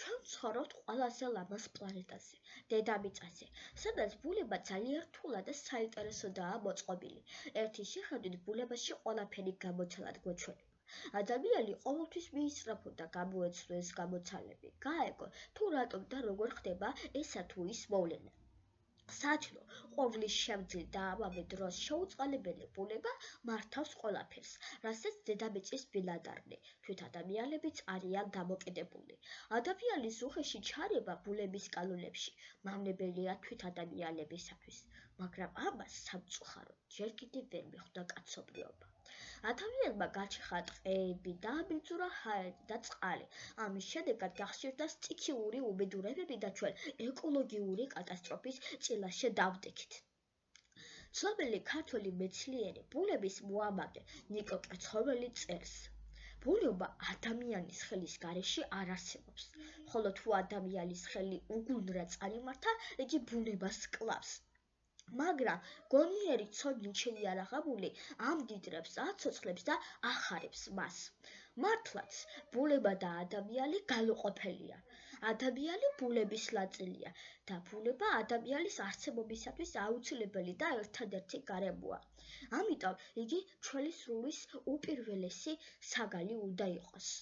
ჩვენ ვცხოვრობთ ყველაზე ლამაზ პლანეტაზე, დედამიწაზე, სადაც ბუნება ძალიან რთულად და საინტერესოდაა მოწყობილი. ერთი შეხედვით ბუნებაში ყველაფერი გამოცალად გვეჩვენება. ადამიანი ყოველთვის მიისწრაფო და გამოეცნო ეს გამოცალები, გაეგო თუ რატომ და როგორ ხდება ესა თუ ის მოვლენა. საჭირო ყოვლის შემძლე და ამავე დროს შეუწყალებელი ბუნება მართავს ყველაფერს, რასაც დედამიწის ბინადარნი, თვით ადამიანებიც არიან დამოკიდებული. ადამიანის უხეში ჩარევა ბუნების კანონებში მავნებელია თვით ადამიანებისათვის, მაგრამ ამას სამწუხაროდ ჯერ კიდევ ვერ მიხვდა კაცობრიობა. ადამიანმა გაჩეხა ტყეები, დაამბიძურა ჰაერი და წყალი. ამის შედეგად გახშირდა სტიქიური უბედურებები და ჩვენ ეკოლოგიური კატასტროფის წილაშე დავდექით. ცნობილი ქართველი მეცნიერი ბუნების მოამაგე ნიკო კეცხოველი წერს: ბუნება ადამიანის ხელის გარეშე არ არსებობს, ხოლო თუ ადამიანის ხელი უგუნრა წარიმართა, იგი ბუნებას კლავს. მაგრამ გონიერი ცოდნით შეიარაღებული ამდიდრებს, აცოცხლებს და ახარებს მას. მართლაც, ბუნება და ადამიანი განუყოფელია. ადამიანი ბუნების ნაწილია და ბუნება ადამიანის არსებობისათვის აუცილებელი და ერთადერთი გარემოა. ამიტომ იგი ჩვენი სრულის უპირველესი საგანი უნდა იყოს.